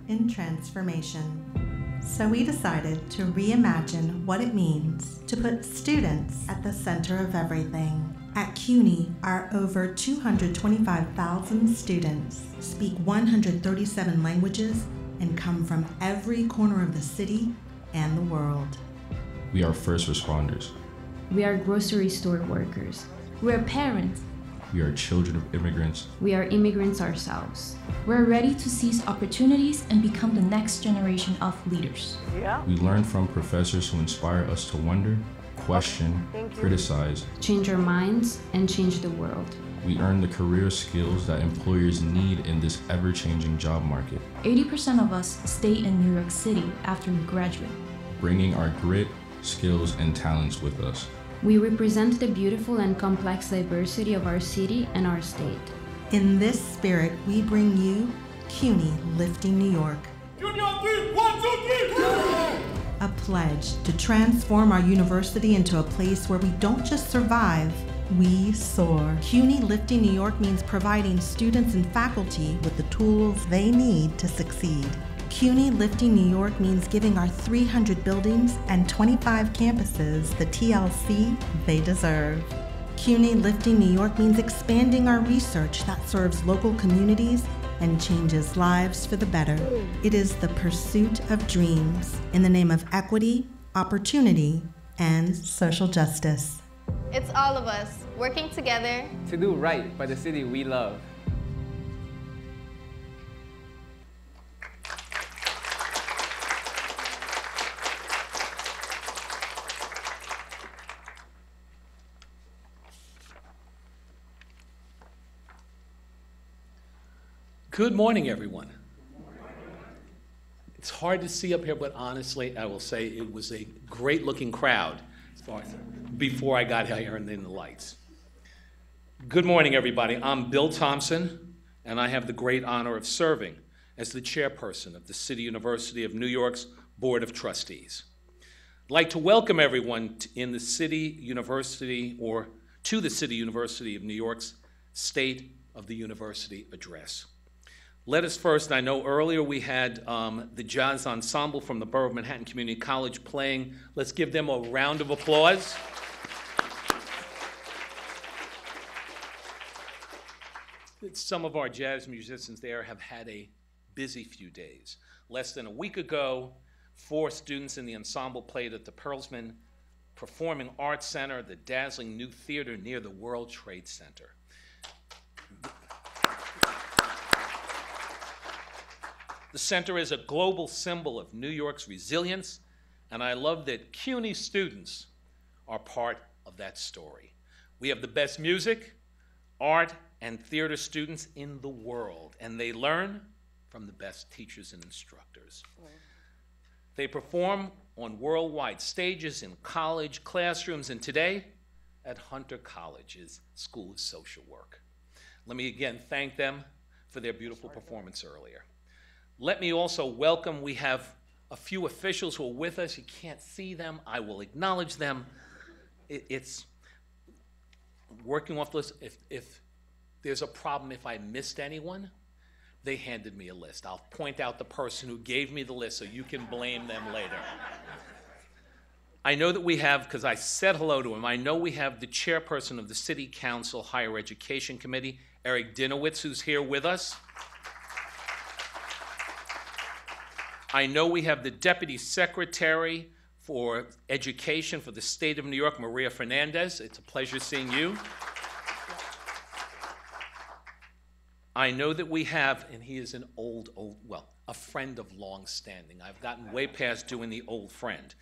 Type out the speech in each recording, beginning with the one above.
in transformation. So we decided to reimagine what it means to put students at the center of everything. At CUNY, our over 225,000 students speak 137 languages and come from every corner of the city and the world. We are first responders. We are grocery store workers. We are parents. We are children of immigrants. We are immigrants ourselves. We're ready to seize opportunities and become the next generation of leaders. Yeah. We learn from professors who inspire us to wonder, question, criticize. Change our minds and change the world. We earn the career skills that employers need in this ever-changing job market. 80% of us stay in New York City after we graduate, bringing our grit, skills, and talents with us. We represent the beautiful and complex diversity of our city and our state. In this spirit, we bring you CUNY Lifting New York. CUNY on three, 1, 2, 3. A pledge to transform our university into a place where we don't just survive, we soar. CUNY Lifting New York means providing students and faculty with the tools they need to succeed. CUNY Lifting New York means giving our 300 buildings and 25 campuses the TLC they deserve. CUNY Lifting New York means expanding our research that serves local communities and changes lives for the better. It is the pursuit of dreams in the name of equity, opportunity, and social justice. It's all of us working together to do right by the city we love. Good morning, everyone. It's hard to see up here, but honestly, I will say it was a great-looking crowd before I got here and in the lights. Good morning, everybody. I'm Bill Thompson, and I have the great honor of serving as the chairperson of the City University of New York's Board of Trustees. I'd like to welcome everyone in the City University, or to the City University of New York's State of the University Address. Let us first, I know earlier we had the jazz ensemble from the Borough of Manhattan Community College playing. Let's give them a round of applause. Some of our jazz musicians there have had a busy few days. Less than a week ago, 4 students in the ensemble played at the Perlsman Performing Arts Center, the dazzling new theater near the World Trade Center. The center is a global symbol of New York's resilience, and I love that CUNY students are part of that story. We have the best music, art, and theater students in the world, and they learn from the best teachers and instructors. They perform on worldwide stages in college classrooms, and today at Hunter College's School of Social Work. Let me again thank them for their beautiful performance earlier. Let me also welcome, we have a few officials who are with us. You can't see them. I will acknowledge them. It's working off the list. If there's a problem, if I missed anyone, they handed me a list. I'll point out the person who gave me the list so you can blame them later. I know that we have, because I said hello to him, I know we have the chairperson of the City Council Higher Education Committee, Eric Dinowitz, who's here with us. I know we have the Deputy Secretary for Education for the State of New York, Maria Fernandez. It's a pleasure seeing you. I know that we have, and he is an a friend of long standing. I've gotten way past doing the old friend.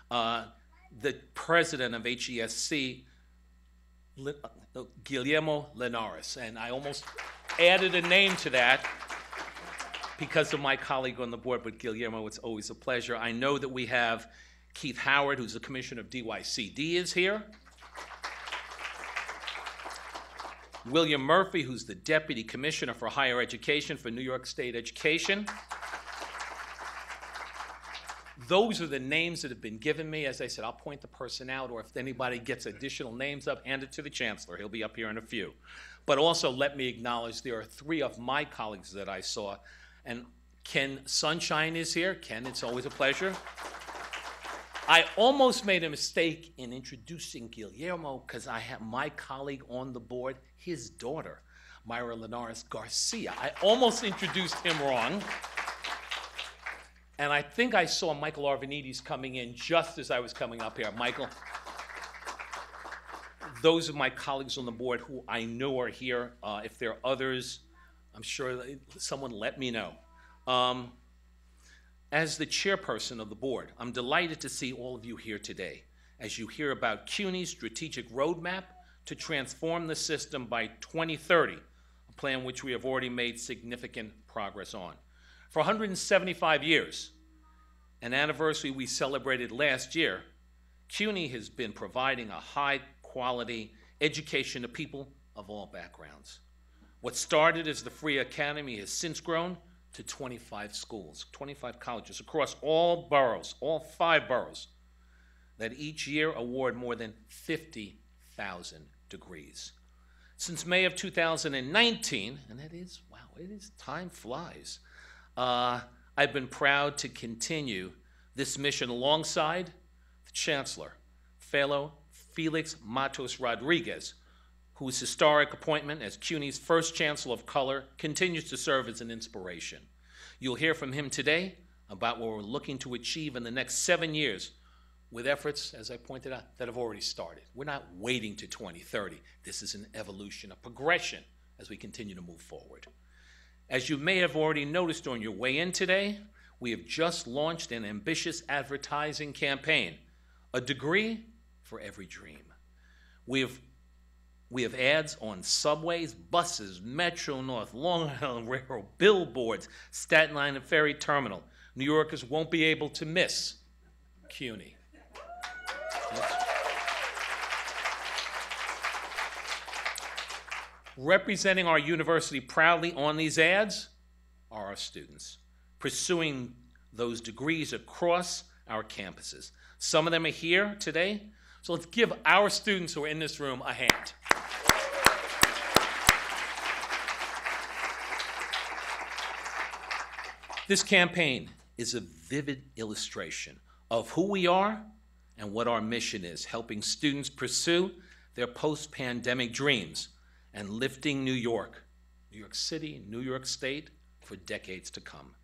The president of HESC, Guillermo Linares, and I almost added a name to that because of my colleague on the board, but Guillermo, it's always a pleasure. I know that we have Keith Howard, who's the commissioner of DYCD, is here. William Murphy, who's the deputy commissioner for higher education for New York State Education. Those are the names that have been given me. As I said, I'll point the person out, or if anybody gets additional names up, hand it to the chancellor. He'll be up here in a few. But also let me acknowledge there are 3 of my colleagues that I saw, and Ken Sunshine is here. Ken, it's always a pleasure. I almost made a mistake in introducing Guillermo because I have my colleague on the board, his daughter, Myra Linares Garcia. I almost introduced him wrong. And I think I saw Michael Arvanites coming in just as I was coming up here. Michael, those are my colleagues on the board who I know are here. If there are others, I'm sure someone let me know. As the chairperson of the board, I'm delighted to see all of you here today as you hear about CUNY's strategic roadmap to transform the system by 2030, a plan which we have already made significant progress on. For 175 years, an anniversary we celebrated last year, CUNY has been providing a high-quality education to people of all backgrounds. What started as the Free Academy has since grown to 25 schools, 25 colleges across all boroughs, all 5 boroughs, that each year award more than 50,000 degrees. Since May of 2019, and that is, wow, it is, time flies, I've been proud to continue this mission alongside the Chancellor, fellow Felix Matos Rodriguez, whose historic appointment as CUNY's first Chancellor of Color continues to serve as an inspiration. You'll hear from him today about what we're looking to achieve in the next 7 years with efforts, as I pointed out, that have already started. We're not waiting to 2030. This is an evolution, a progression as we continue to move forward. As you may have already noticed on your way in today, we have just launched an ambitious advertising campaign, a degree for every dream. We have ads on subways, buses, Metro North, Long Island Railroad, billboards, Staten Island and Ferry Terminal. New Yorkers won't be able to miss CUNY. Representing our university proudly on these ads are our students, pursuing those degrees across our campuses. Some of them are here today, so let's give our students who are in this room a hand. This campaign is a vivid illustration of who we are and what our mission is, helping students pursue their post-pandemic dreams and lifting New York City, New York State for decades to come.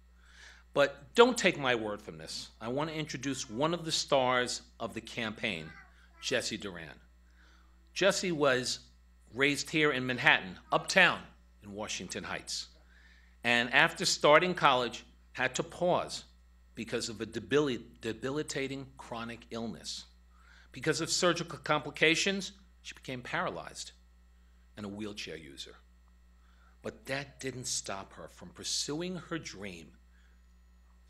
But don't take my word from this. I want to introduce one of the stars of the campaign, Jessie Duran. Jessie was raised here in Manhattan, uptown in Washington Heights. And after starting college, had to pause because of a debilitating chronic illness. Because of surgical complications, she became paralyzed and a wheelchair user. But that didn't stop her from pursuing her dream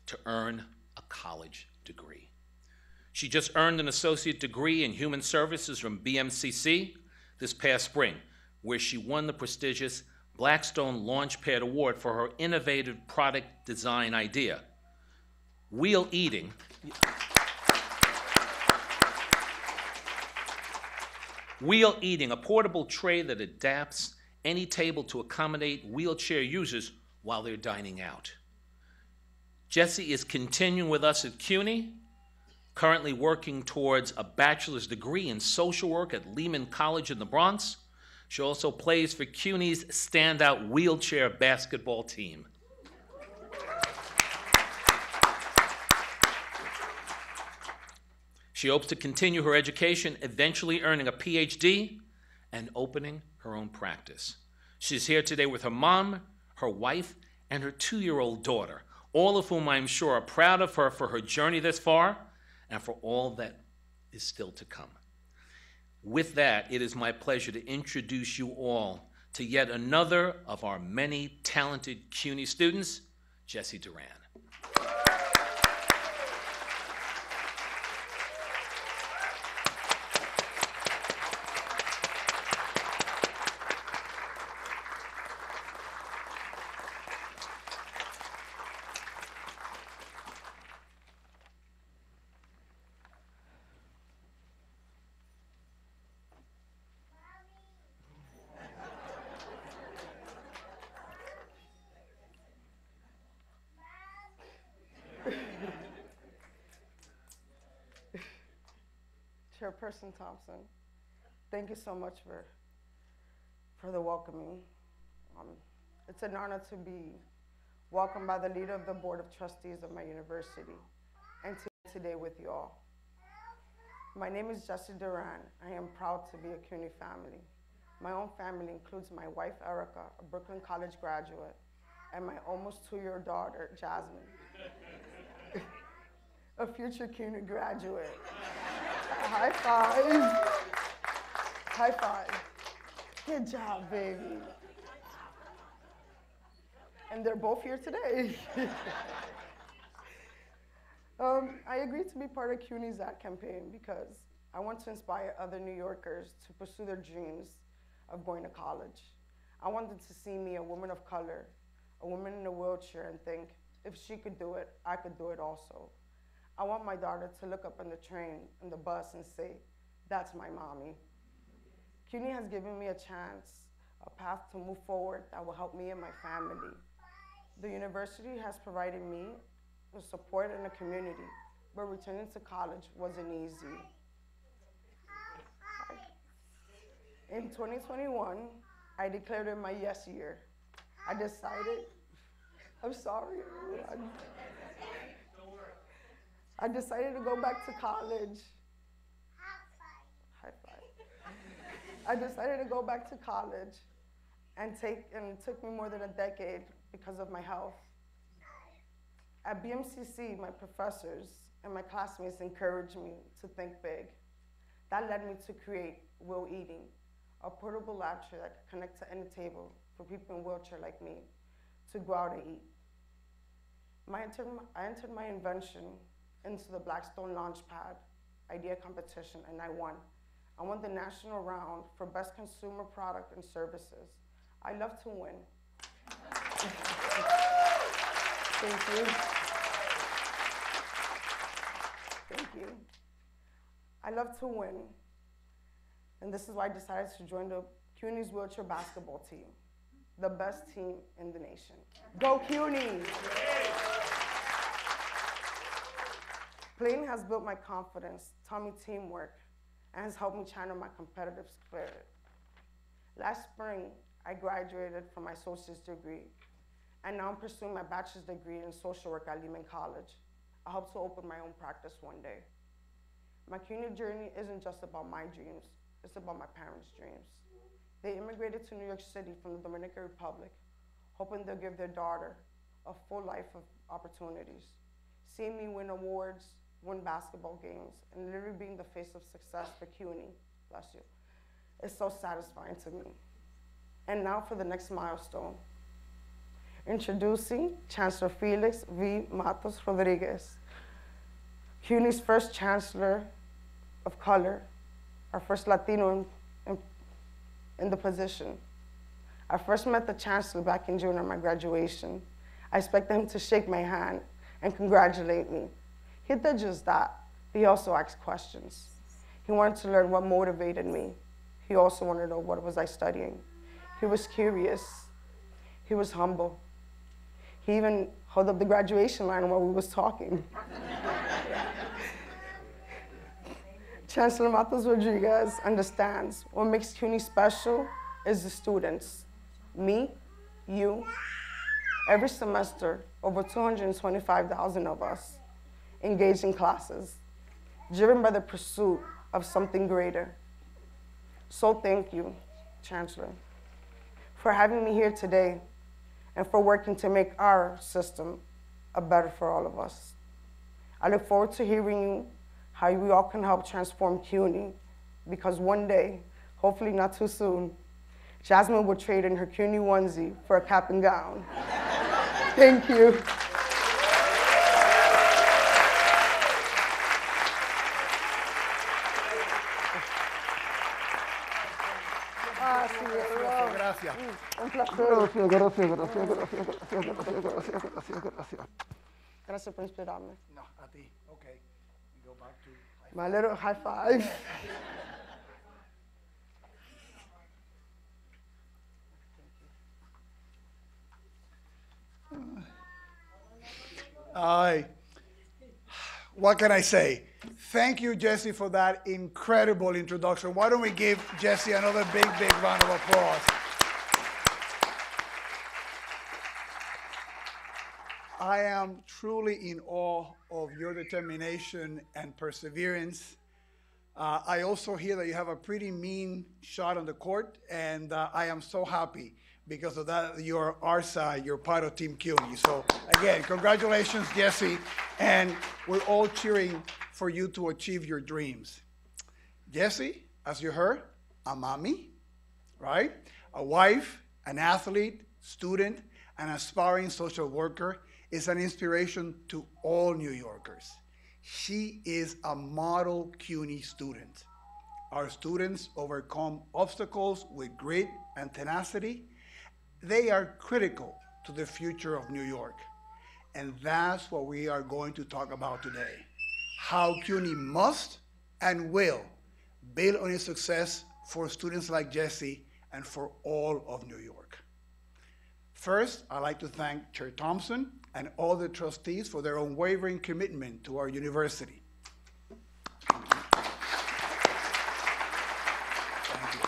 to earn a college degree. She just earned an associate degree in human services from BMCC this past spring, where she won the prestigious Blackstone Launchpad Award for her innovative product design idea. Wheel Eating, a portable tray that adapts any table to accommodate wheelchair users while they're dining out. Jessie is continuing with us at CUNY, currently working towards a bachelor's degree in social work at Lehman College in the Bronx. She also plays for CUNY's standout wheelchair basketball team. She hopes to continue her education, eventually earning a PhD and opening her own practice. She's here today with her mom, her wife, and her 2-year-old daughter, all of whom I'm sure are proud of her for her journey this far and for all that is still to come. With that, it is my pleasure to introduce you all to yet another of our many talented CUNY students, Jessie Duran. Chairperson Thompson, thank you so much for the welcoming. It's an honor to be welcomed by the leader of the Board of Trustees of my university and to be today with you all. My name is Jessie Duran. I am proud to be a CUNY family. My own family includes my wife, Erica, a Brooklyn College graduate, and my almost 2-year daughter, Jasmine, a future CUNY graduate. High five. High five. Good job, baby. And they're both here today. I agreed to be part of CUNY's That campaign because I want to inspire other New Yorkers to pursue their dreams of going to college. I wanted to see me, a woman of color, a woman in a wheelchair, and think, if she could do it, I could do it also. I want my daughter to look up on the train, on the bus, and say, that's my mommy. CUNY has given me a chance, a path to move forward that will help me and my family. The university has provided me with support and a community, but returning to college wasn't easy. In 2021, I declared it my yes year. I decided, I'm sorry, everyone. I decided to go back to college. High five. I decided to go back to college and it took me more than a decade because of my health. At BMCC, my professors and my classmates encouraged me to think big. That led me to create Will Eating, a portable lab chair that could connect to any table for people in wheelchair like me to go out and eat. I entered my invention into the Blackstone Launchpad idea competition, and I won. I won the national round for best consumer product and services. I love to win. Thank you. Thank you. I love to win, and this is why I decided to join the CUNY's wheelchair basketball team, the best team in the nation. Go CUNY! Playing has built my confidence, taught me teamwork, and has helped me channel my competitive spirit. Last spring, I graduated from my associate's degree, and now I'm pursuing my bachelor's degree in social work at Lehman College. I hope to open my own practice one day. My CUNY journey isn't just about my dreams, it's about my parents' dreams. They immigrated to New York City from the Dominican Republic, hoping they'll give their daughter a full life of opportunities. Seeing me win awards, win basketball games, and literally being the face of success for CUNY, bless you, is so satisfying to me. And now for the next milestone. Introducing Chancellor Felix V. Matos Rodriguez, CUNY's first chancellor of color, our first Latino in the position. I first met the chancellor back in June at my graduation. I expected him to shake my hand and congratulate me. He did just that. He also asked questions. He wanted to learn what motivated me. He also wanted to know what was I studying. He was curious. He was humble. He even held up the graduation line while we was talking. Chancellor Matos Rodriguez understands what makes CUNY special is the students. Me, you, every semester, over 225,000 of us engaged in classes, driven by the pursuit of something greater. So thank you, Chancellor, for having me here today and for working to make our system a better for all of us. I look forward to hearing you, how we all can help transform CUNY, because one day, hopefully not too soon, Jasmine will trade in her CUNY onesie for a cap and gown. Thank you. Gracias. Un placer. Gracias. Gracias por inspirarme. No, a ti. Okay. We go back to my little high five. What can I say? Thank you, Jesse, for that incredible introduction. Why don't we give Jesse another big, big round of applause? I am truly in awe of your determination and perseverance. I also hear that you have a pretty mean shot on the court, and I am so happy because of that. You're our side, you're part of Team CUNY. So again, congratulations, Jesse, and we're all cheering for you to achieve your dreams. Jesse, as you heard, a mommy, right? A wife, an athlete, student, an aspiring social worker, is an inspiration to all New Yorkers. She is a model CUNY student. Our students overcome obstacles with grit and tenacity. They are critical to the future of New York. And that's what we are going to talk about today. How CUNY must and will build on its success for students like Jesse and for all of New York. First, I'd like to thank Chair Thompson and all the trustees for their unwavering commitment to our university. Thank you.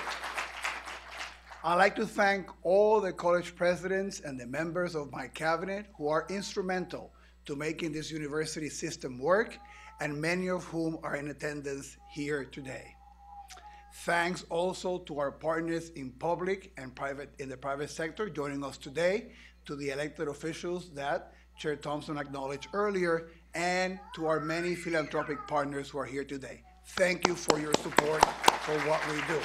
I'd like to thank all the college presidents and the members of my cabinet who are instrumental to making this university system work, and many of whom are in attendance here today. Thanks also to our partners in public and in the private sector joining us today, to the elected officials that Chair Thompson acknowledged earlier, and to our many philanthropic partners who are here today. Thank you for your support for what we do.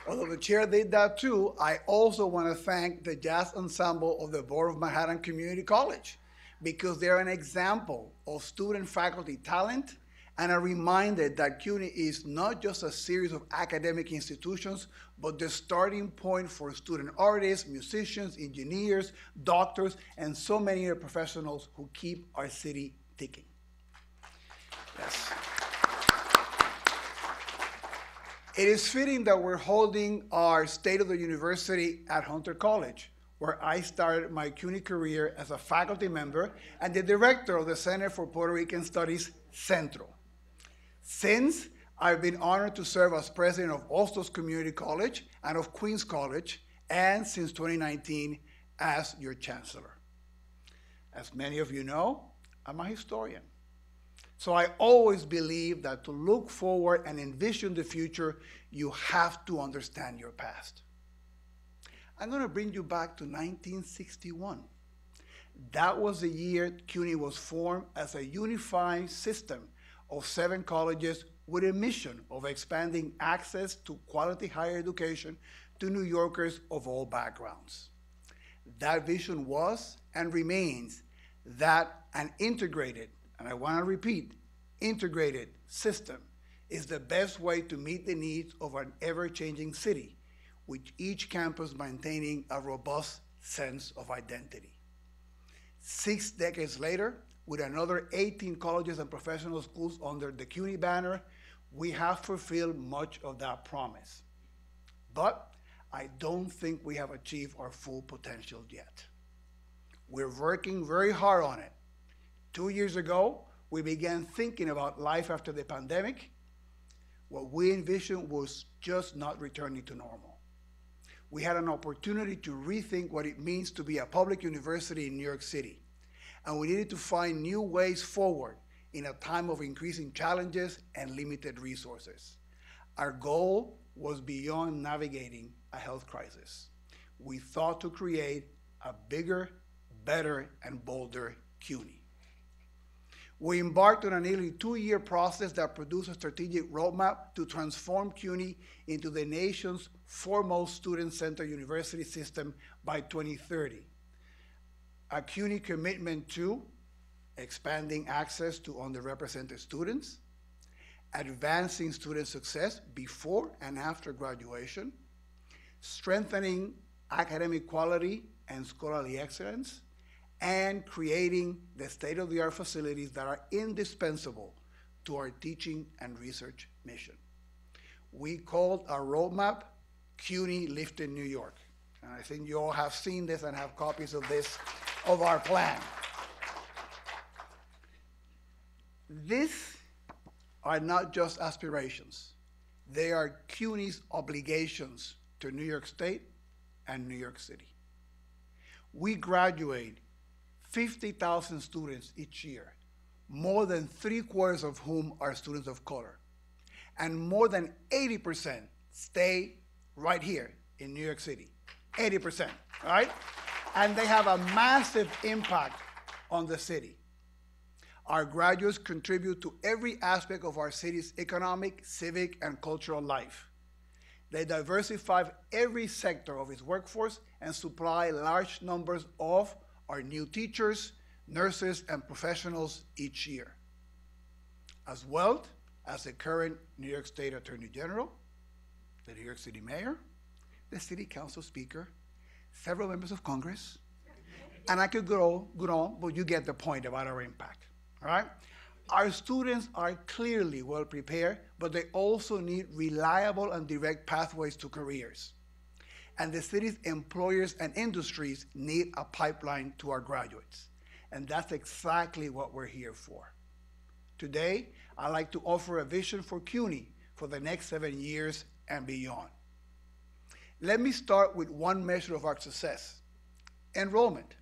Although the chair did that too, I also want to thank the jazz ensemble of the Board of Manhattan Community College, because they're an example of student-faculty talent and a reminder that CUNY is not just a series of academic institutions, but the starting point for student artists, musicians, engineers, doctors, and so many other professionals who keep our city ticking. Yes. It is fitting that we're holding our State of the University at Hunter College, where I started my CUNY career as a faculty member and the director of the Center for Puerto Rican Studies, Centro. Since, I've been honored to serve as president of Hostos Community College and of Queens College, and since 2019, as your chancellor. As many of you know, I'm a historian. So I always believe that to look forward and envision the future, you have to understand your past. I'm going to bring you back to 1961. That was the year CUNY was formed as a unified system of 7 colleges with a mission of expanding access to quality higher education to New Yorkers of all backgrounds. That vision was and remains that an integrated, and I want to repeat, integrated system is the best way to meet the needs of an ever-changing city, with each campus maintaining a robust sense of identity. 6 decades later, with another 18 colleges and professional schools under the CUNY banner, we have fulfilled much of that promise. But I don't think we have achieved our full potential yet. We're working very hard on it. 2 years ago, we began thinking about life after the pandemic. What we envisioned was just not returning to normal. We had an opportunity to rethink what it means to be a public university in New York City. And we needed to find new ways forward in a time of increasing challenges and limited resources. Our goal was beyond navigating a health crisis. We thought to create a bigger, better, and bolder CUNY. We embarked on a nearly 2-year process that produced a strategic roadmap to transform CUNY into the nation's foremost student-centered university system by 2030. A CUNY commitment to expanding access to underrepresented students, advancing student success before and after graduation, strengthening academic quality and scholarly excellence, and creating the state-of-the-art facilities that are indispensable to our teaching and research mission. We called our roadmap CUNY Lifted New York. And I think you all have seen this and have copies of this, of our plan. These are not just aspirations. They are CUNY's obligations to New York State and New York City. We graduate 50,000 students each year, more than 3/4 of whom are students of color. And more than 80% stay right here in New York City. 80%, right? And they have a massive impact on the city. Our graduates contribute to every aspect of our city's economic, civic, and cultural life. They diversify every sector of its workforce and supply large numbers of our new teachers, nurses, and professionals each year. As well as the current New York State Attorney General, the New York City Mayor, the City Council Speaker, several members of Congress, and I could go on, but you get the point about our impact, all right? Our students are clearly well prepared, but they also need reliable and direct pathways to careers. And the city's employers and industries need a pipeline to our graduates. And that's exactly what we're here for. Today, I'd like to offer a vision for CUNY for the next 7 years and beyond. Let me start with one measure of our success: enrollment.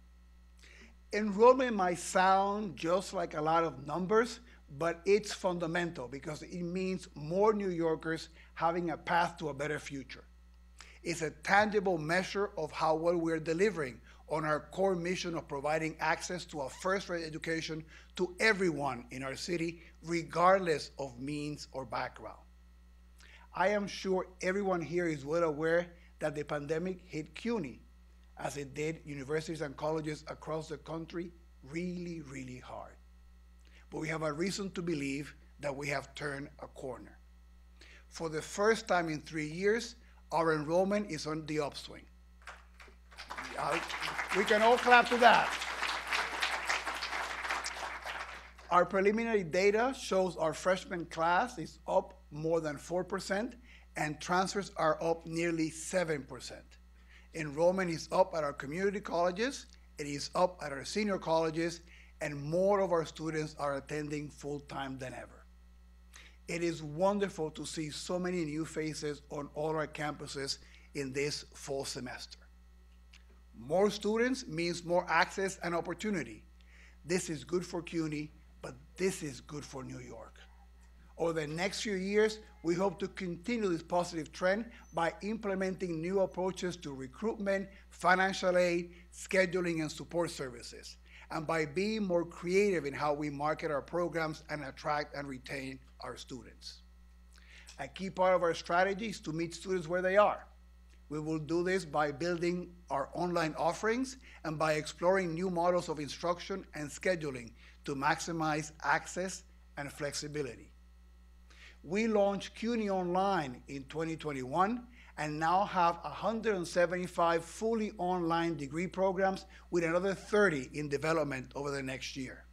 Enrollment might sound just like a lot of numbers, but it's fundamental because it means more New Yorkers having a path to a better future. It's a tangible measure of how well we're delivering on our core mission of providing access to a first-rate education to everyone in our city, regardless of means or background. I am sure everyone here is well aware that the pandemic hit CUNY, as it did universities and colleges across the country, really, really hard. But we have a reason to believe that we have turned a corner. For the first time in 3 years, our enrollment is on the upswing. We can all clap to that. Our preliminary data shows our freshman class is up more than 4%, and transfers are up nearly 7%. Enrollment is up at our community colleges, it is up at our senior colleges, and more of our students are attending full-time than ever. It is wonderful to see so many new faces on all our campuses in this fall semester. More students means more access and opportunity. This is good for CUNY, but this is good for New York. Over the next few years, we hope to continue this positive trend by implementing new approaches to recruitment, financial aid, scheduling, and support services, and by being more creative in how we market our programs and attract and retain our students. A key part of our strategy is to meet students where they are. We will do this by building our online offerings and by exploring new models of instruction and scheduling to maximize access and flexibility. We launched CUNY Online in 2021 and now have 175 fully online degree programs with another 30 in development over the next year.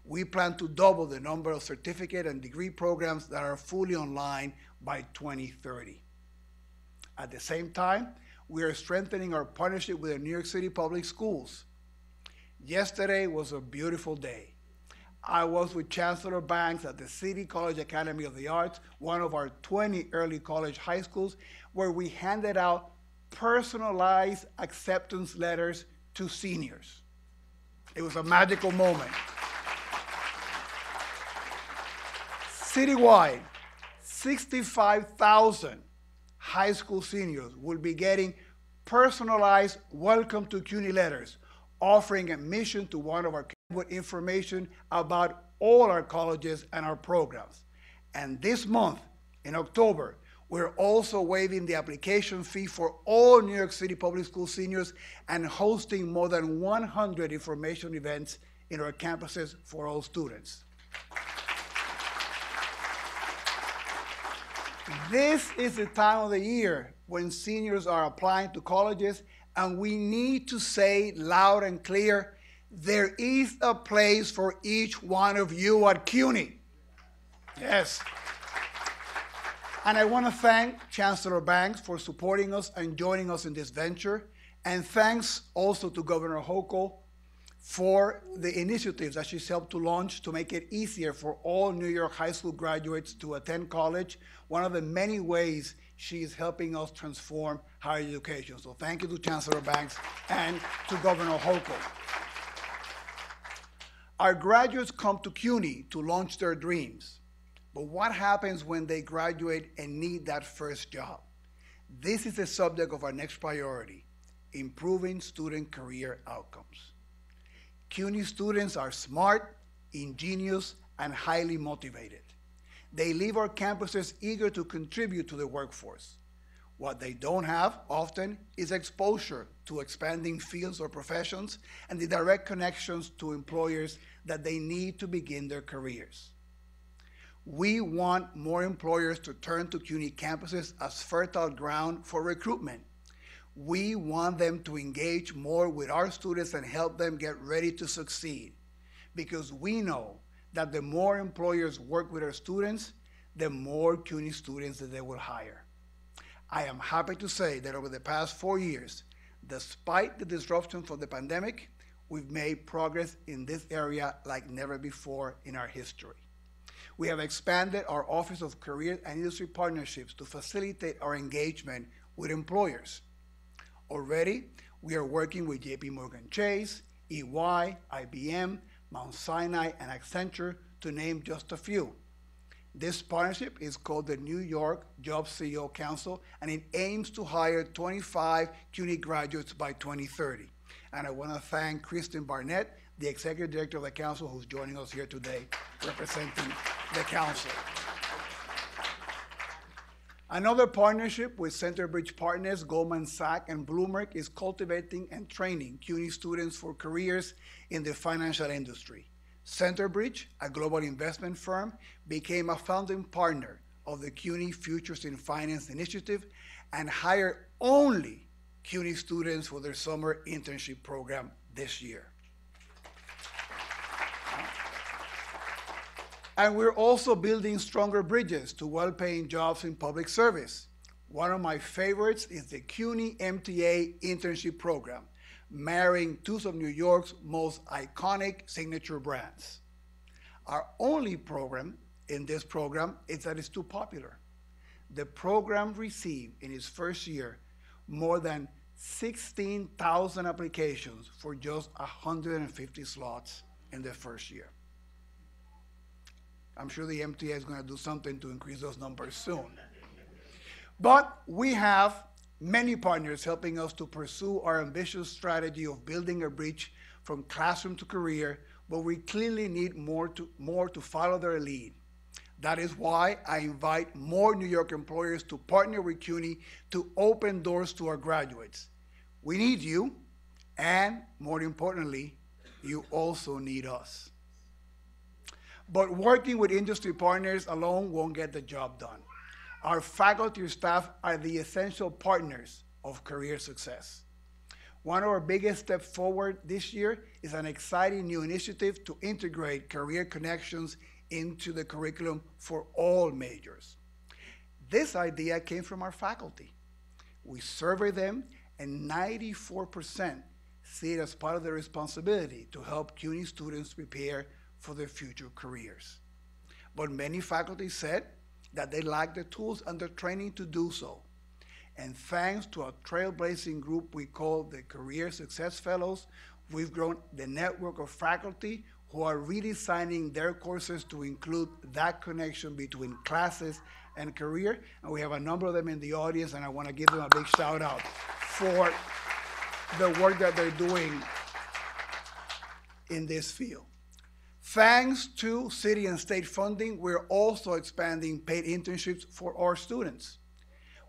We plan to double the number of certificate and degree programs that are fully online by 2030. At the same time, we are strengthening our partnership with the New York City Public Schools. Yesterday was a beautiful day. I was with Chancellor Banks at the City College Academy of the Arts, one of our 20 early college high schools, where we handed out personalized acceptance letters to seniors. It was a magical moment. Citywide, 65,000 high school seniors will be getting personalized welcome to CUNY letters, offering admission to one of our with information about all our colleges and our programs. And this month, in October, we're also waiving the application fee for all New York City Public School seniors and hosting more than 100 information events in our campuses for all students. This is the time of the year when seniors are applying to colleges, and we need to say loud and clear, there is a place for each one of you at CUNY. Yes. And I want to thank Chancellor Banks for supporting us and joining us in this venture. And thanks also to Governor Hochul for the initiatives that she's helped to launch to make it easier for all New York high school graduates to attend college. One of the many ways she is helping us transform higher education. So thank you to Chancellor Banks and to Governor Hochul. Our graduates come to CUNY to launch their dreams. But what happens when they graduate and need that first job? This is the subject of our next priority, improving student career outcomes. CUNY students are smart, ingenious, and highly motivated. They leave our campuses eager to contribute to the workforce. What they don't have often is exposure to expanding fields or professions and the direct connections to employers that they need to begin their careers. We want more employers to turn to CUNY campuses as fertile ground for recruitment. We want them to engage more with our students and help them get ready to succeed, because we know that the more employers work with our students, the more CUNY students that they will hire. I am happy to say that over the past 4 years, despite the disruption from the pandemic, we've made progress in this area like never before in our history. We have expanded our Office of Career and Industry Partnerships to facilitate our engagement with employers. Already, we are working with JP Morgan Chase, EY, IBM, Mount Sinai, and Accenture, to name just a few. This partnership is called the New York Job CEO Council, and it aims to hire 25 CUNY graduates by 2030. And I want to thank Kristen Barnett, the Executive Director of the Council, who's joining us here today, representing the Council. Another partnership with Centerbridge Partners, Goldman Sachs, and Bloomberg is cultivating and training CUNY students for careers in the financial industry. Centerbridge, a global investment firm, became a founding partner of the CUNY Futures in Finance initiative and hired only CUNY students for their summer internship program this year. And we're also building stronger bridges to well-paying jobs in public service. One of my favorites is the CUNY MTA internship program, marrying two of New York's most iconic signature brands. Our only problem in this program is that it's too popular. The program received in its first year more than 16,000 applications for just 150 slots in the first year. I'm sure the MTA is going to do something to increase those numbers soon. But we have many partners helping us to pursue our ambitious strategy of building a bridge from classroom to career, but we clearly need more to follow their lead. That is why I invite more New York employers to partner with CUNY to open doors to our graduates. We need you, and more importantly, you also need us. But working with industry partners alone won't get the job done. Our faculty or staff are the essential partners of career success. One of our biggest steps forward this year is an exciting new initiative to integrate career connections into the curriculum for all majors. This idea came from our faculty. We surveyed them, and 94% see it as part of their responsibility to help CUNY students prepare for their future careers. But many faculty said that they lack the tools and the training to do so. And thanks to a trailblazing group we call the Career Success Fellows, we've grown the network of faculty who are redesigning their courses to include that connection between classes and career. And we have a number of them in the audience, and I want to give them a big shout out for the work that they're doing in this field. Thanks to city and state funding, we're also expanding paid internships for our students.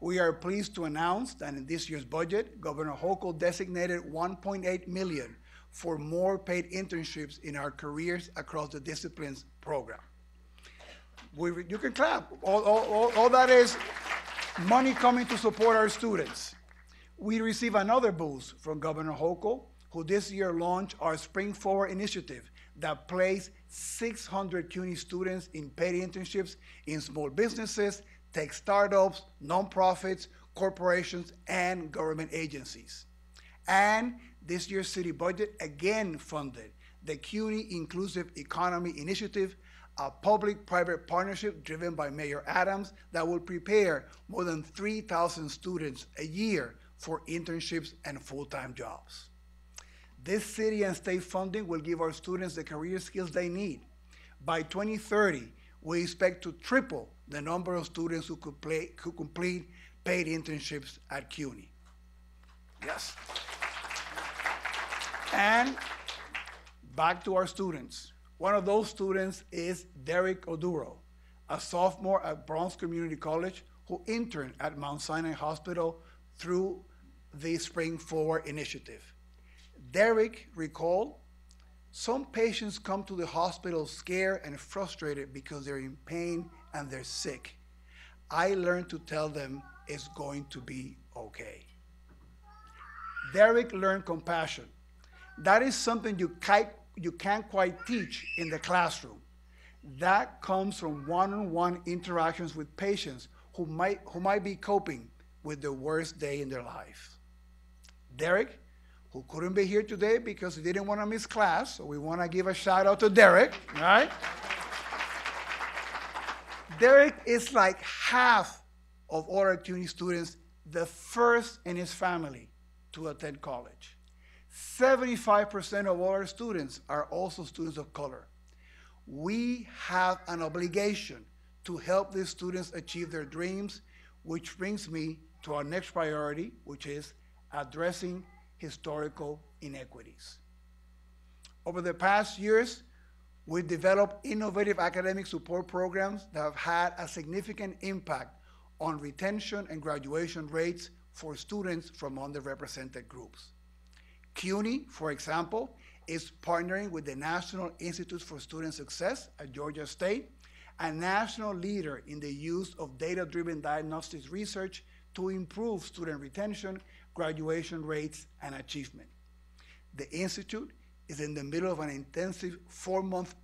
We are pleased to announce that in this year's budget, Governor Hochul designated $1.8 million for more paid internships in our careers across the disciplines program. You can clap. All that is money coming to support our students. We receive another boost from Governor Hochul, who this year launched our Spring Forward initiative that placed 600 CUNY students in paid internships in small businesses, tech startups, nonprofits, corporations, and government agencies. And this year's city budget again funded the CUNY Inclusive Economy Initiative, a public-private partnership driven by Mayor Adams that will prepare more than 3,000 students a year for internships and full-time jobs. This city and state funding will give our students the career skills they need. By 2030, we expect to triple the number of students who complete paid internships at CUNY. Yes. And back to our students. One of those students is Derek Oduro, a sophomore at Bronx Community College who interned at Mount Sinai Hospital through the Spring Forward initiative. Derek recalled, some patients come to the hospital scared and frustrated because they're in pain and they're sick. I learned to tell them it's going to be okay. Derek learned compassion. That is something you can't quite teach in the classroom. That comes from one-on-one interactions with patients who might be coping with the worst day in their life. Derek, who couldn't be here today because he didn't want to miss class, so we want to give a shout out to Derek, right? Derek is like half of all our CUNY students, the first in his family to attend college. 75% of all our students are also students of color. We have an obligation to help these students achieve their dreams, which brings me to our next priority, which is addressing historical inequities. Over the past years, we've developed innovative academic support programs that have had a significant impact on retention and graduation rates for students from underrepresented groups. CUNY, for example, is partnering with the National Institute for Student Success at Georgia State, a national leader in the use of data-driven diagnostics research to improve student retention, graduation rates, and achievement. The Institute is in the middle of an intensive 4-month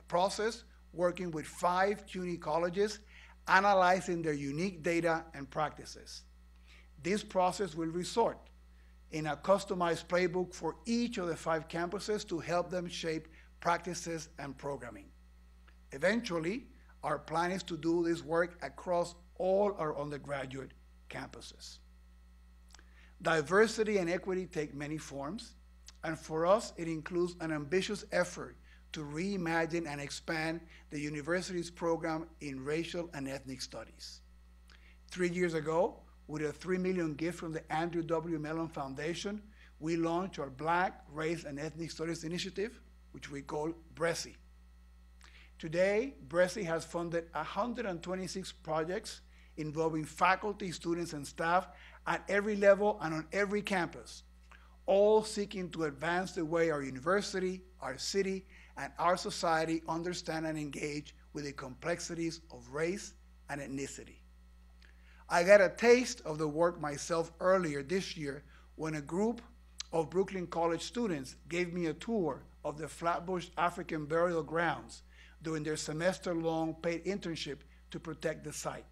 process working with 5 CUNY colleges, analyzing their unique data and practices. This process will result in a customized playbook for each of the 5 campuses to help them shape practices and programming. Eventually, our plan is to do this work across all our undergraduate campuses. Diversity and equity take many forms, and for us, it includes an ambitious effort to reimagine and expand the university's program in racial and ethnic studies. 3 years ago, with a $3 million gift from the Andrew W. Mellon Foundation, we launched our Black, Race, and Ethnic Studies Initiative, which we call BRESI. Today, BRESI has funded 126 projects involving faculty, students, and staff at every level and on every campus, all seeking to advance the way our university, our city, and our society understand and engage with the complexities of race and ethnicity. I got a taste of the work myself earlier this year when a group of Brooklyn College students gave me a tour of the Flatbush African burial grounds during their semester-long paid internship to protect the site.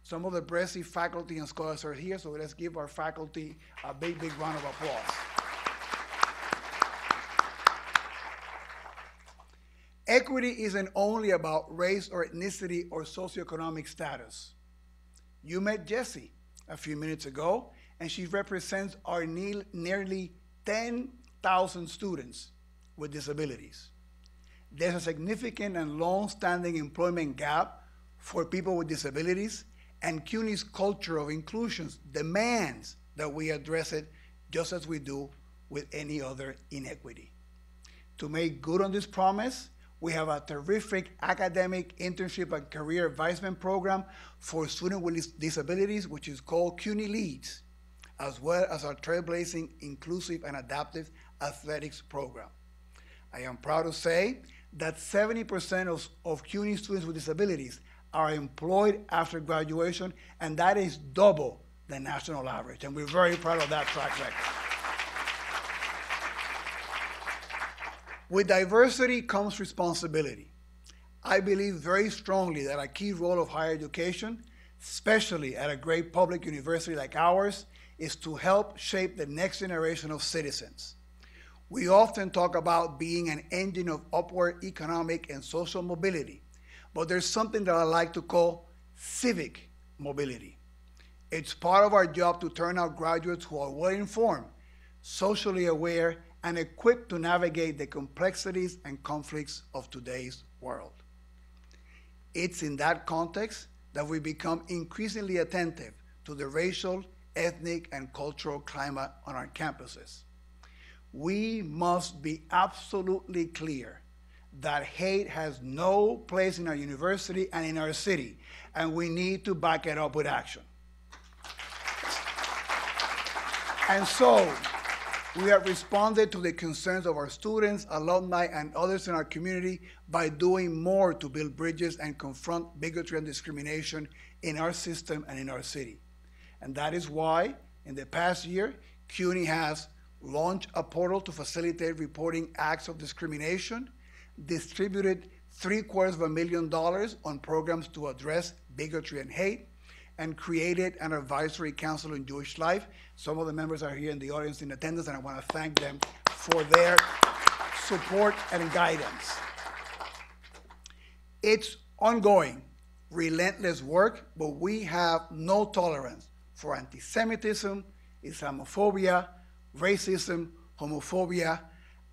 Some of the BRESI faculty and scholars are here, so let's give our faculty a big, big round of applause. Equity isn't only about race or ethnicity or socioeconomic status. You met Jessie a few minutes ago, and she represents our nearly 10,000 students with disabilities. There's a significant and long-standing employment gap for people with disabilities, and CUNY's culture of inclusion demands that we address it just as we do with any other inequity. To make good on this promise, we have a terrific academic internship and career advancement program for students with disabilities, which is called CUNY Leads, as well as our trailblazing inclusive and adaptive athletics program. I am proud to say that 70% of CUNY students with disabilities are employed after graduation, and that is double the national average, and we're very proud of that track record. With diversity comes responsibility. I believe very strongly that a key role of higher education, especially at a great public university like ours, is to help shape the next generation of citizens. We often talk about being an engine of upward economic and social mobility, but there's something that I like to call civic mobility. It's part of our job to turn out graduates who are well-informed, socially aware, and equipped to navigate the complexities and conflicts of today's world. It's in that context that we become increasingly attentive to the racial, ethnic, and cultural climate on our campuses. We must be absolutely clear that hate has no place in our university and in our city, and we need to back it up with action. And so, we have responded to the concerns of our students, alumni, and others in our community by doing more to build bridges and confront bigotry and discrimination in our system and in our city. And that is why, in the past year, CUNY has launched a portal to facilitate reporting acts of discrimination, distributed $750,000 on programs to address bigotry and hate, and created an advisory council on Jewish life. Some of the members are here in the audience in attendance, and I want to thank them for their support and guidance. It's ongoing, relentless work, but we have no tolerance for anti-Semitism, Islamophobia, racism, homophobia,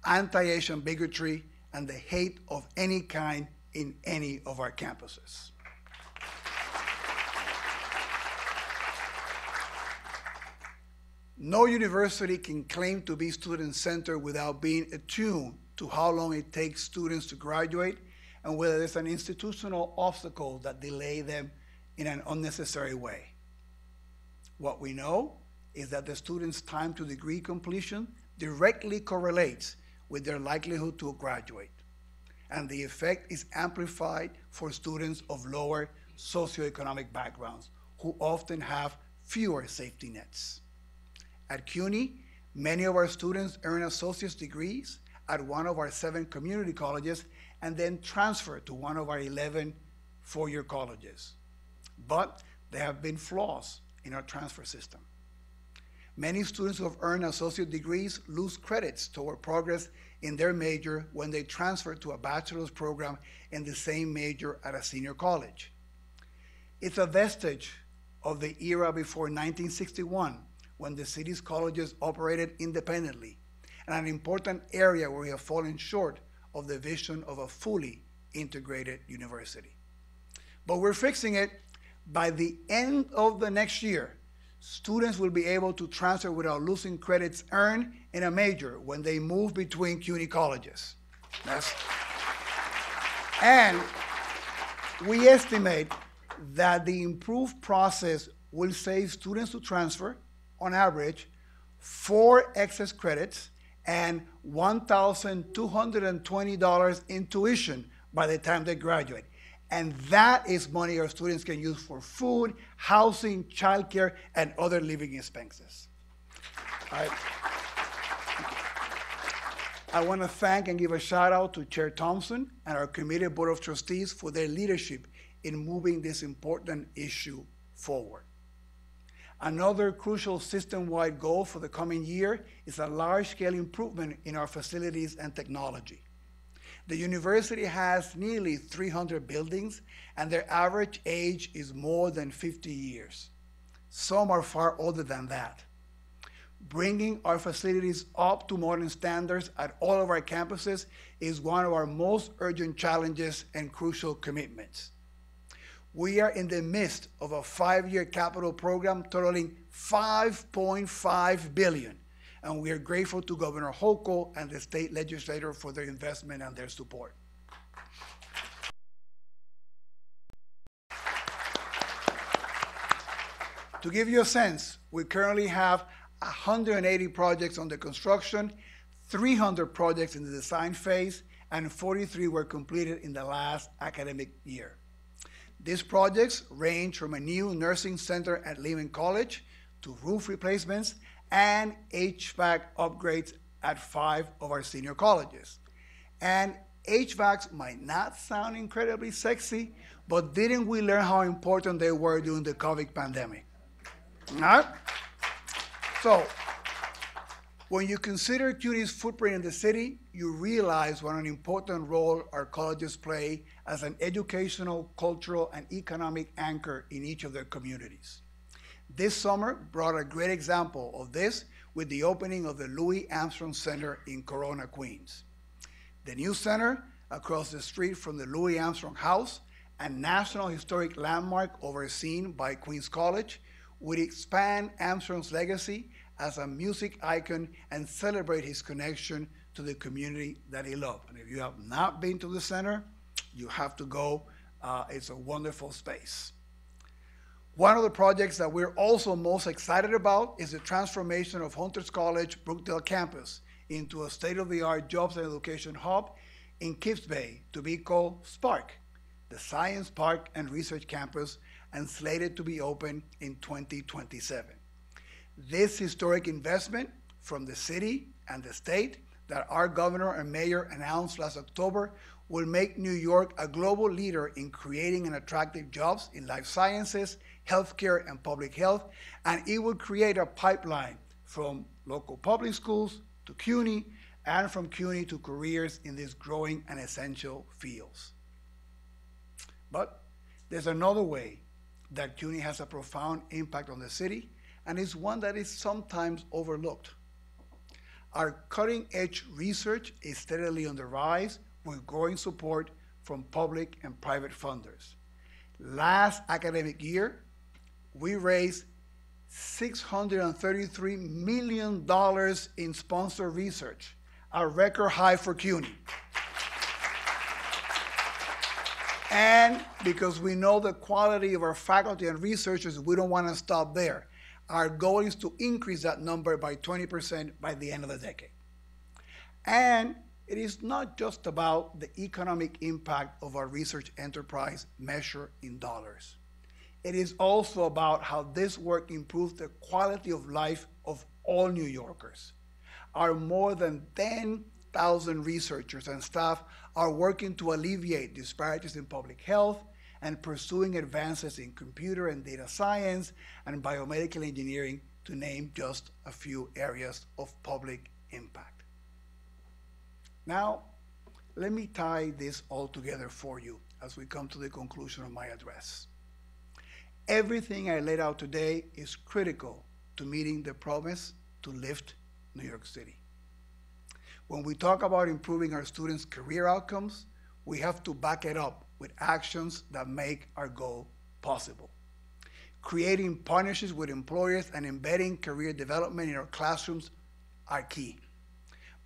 anti-Asian bigotry, and the hate of any kind in any of our campuses. No university can claim to be student-centered without being attuned to how long it takes students to graduate and whether there's an institutional obstacle that delay them in an unnecessary way. What we know is that the students' time to degree completion directly correlates with their likelihood to graduate. And the effect is amplified for students of lower socioeconomic backgrounds who often have fewer safety nets. At CUNY, many of our students earn associate's degrees at one of our 7 community colleges and then transfer to one of our 11 four-year colleges. But there have been flaws in our transfer system. Many students who have earned associate degrees lose credits toward progress in their major when they transfer to a bachelor's program in the same major at a senior college. It's a vestige of the era before 1961, when the city's colleges operated independently, and an important area where we have fallen short of the vision of a fully integrated university. But we're fixing it. By the end of the next year, students will be able to transfer without losing credits earned in a major when they move between CUNY colleges. And we estimate that the improved process will save students who transfer, on average, 4 excess credits and $1,220 in tuition by the time they graduate. And that is money our students can use for food, housing, childcare, and other living expenses. I want to thank and give a shout out to Chair Thompson and our committee board of trustees for their leadership in moving this important issue forward. Another crucial system-wide goal for the coming year is a large-scale improvement in our facilities and technology. The university has nearly 300 buildings, and their average age is more than 50 years. Some are far older than that. Bringing our facilities up to modern standards at all of our campuses is one of our most urgent challenges and crucial commitments. We are in the midst of a 5-year capital program totaling $5.5 billion, and we are grateful to Governor Hochul and the state legislature for their investment and their support. To give you a sense, we currently have 180 projects under construction, 300 projects in the design phase, and 43 were completed in the last academic year. These projects range from a new nursing center at Lehman College to roof replacements and HVAC upgrades at 5 of our senior colleges. And HVACs might not sound incredibly sexy, but didn't we learn how important they were during the COVID pandemic? So, when you consider CUNY's footprint in the city, you realize what an important role our colleges play as an educational, cultural, and economic anchor in each of their communities. This summer brought a great example of this with the opening of the Louis Armstrong Center in Corona, Queens. The new center, across the street from the Louis Armstrong House, a national historic landmark overseen by Queens College, would expand Armstrong's legacy as a music icon and celebrate his connection to the community that he loved. And if you have not been to the center, you have to go. It's a wonderful space. One of the projects that we're also most excited about is the transformation of Hunter's College Brookdale campus into a state-of-the-art jobs and education hub in Kips Bay to be called Spark, the Science Park and Research Campus, and slated to be open in 2027. This historic investment from the city and the state that our governor and mayor announced last October will make New York a global leader in creating and attracting jobs in life sciences, healthcare, and public health, and it will create a pipeline from local public schools to CUNY, and from CUNY to careers in these growing and essential fields. But there's another way that CUNY has a profound impact on the city, and it's one that is sometimes overlooked. Our cutting-edge research is steadily on the rise with growing support from public and private funders. Last academic year, we raised $633 million in sponsored research, a record high for CUNY. And because we know the quality of our faculty and researchers, we don't want to stop there. Our goal is to increase that number by 20% by the end of the decade. And it is not just about the economic impact of our research enterprise measured in dollars. It is also about how this work improves the quality of life of all New Yorkers. Our more than 10,000 researchers and staff are working to alleviate disparities in public health and pursuing advances in computer and data science and biomedical engineering, to name just a few areas of public impact. Now, let me tie this all together for you as we come to the conclusion of my address. Everything I laid out today is critical to meeting the promise to lift New York City. When we talk about improving our students' career outcomes, we have to back it up with actions that make our goal possible. Creating partnerships with employers and embedding career development in our classrooms are key.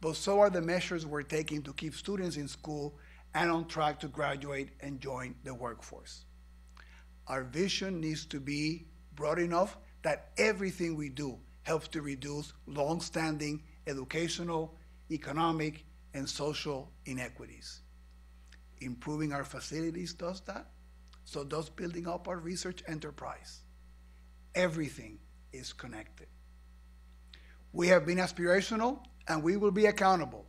But so are the measures we're taking to keep students in school and on track to graduate and join the workforce. Our vision needs to be broad enough that everything we do helps to reduce long-standing educational, economic, and social inequities. Improving our facilities does that. So does building up our research enterprise. Everything is connected. We have been aspirational, and we will be accountable.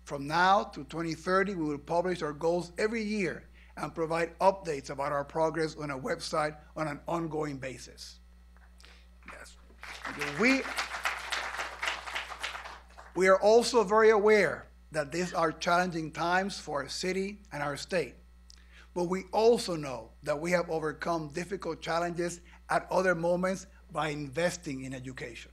From now to 2030, we will publish our goals every year and provide updates about our progress on our website on an ongoing basis. Yes. We are also very aware that these are challenging times for our city and our state. But we also know that we have overcome difficult challenges at other moments by investing in education.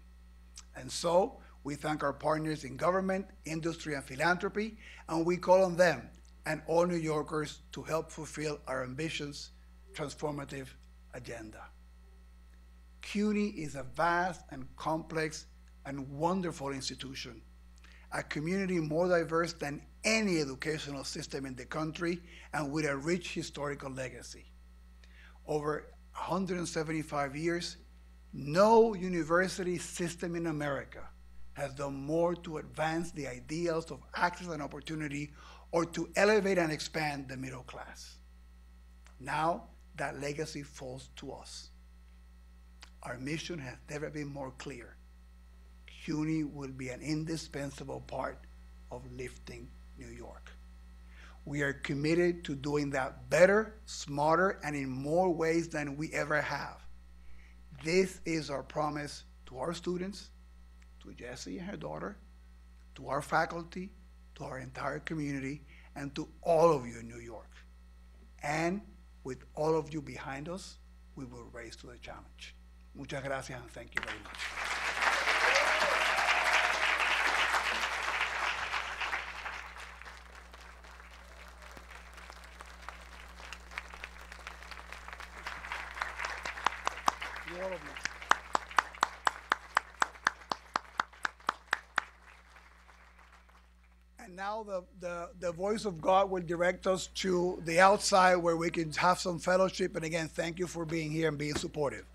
And so we thank our partners in government, industry, and philanthropy, and we call on them and all New Yorkers to help fulfill our ambitious, transformative agenda. CUNY is a vast and complex and wonderful institution, a community more diverse than any educational system in the country and with a rich historical legacy. Over 175 years, no university system in America has done more to advance the ideals of access and opportunity or to elevate and expand the middle class. Now, that legacy falls to us. Our mission has never been more clear. CUNY will be an indispensable part of lifting New York. We are committed to doing that better, smarter, and in more ways than we ever have. This is our promise to our students, to Jessie and her daughter, to our faculty, to our entire community, and to all of you in New York. And with all of you behind us, we will rise to the challenge. Muchas gracias and thank you very much. To all of you. And now the voice of God will direct us to the outside where we can have some fellowship. And again, thank you for being here and being supportive.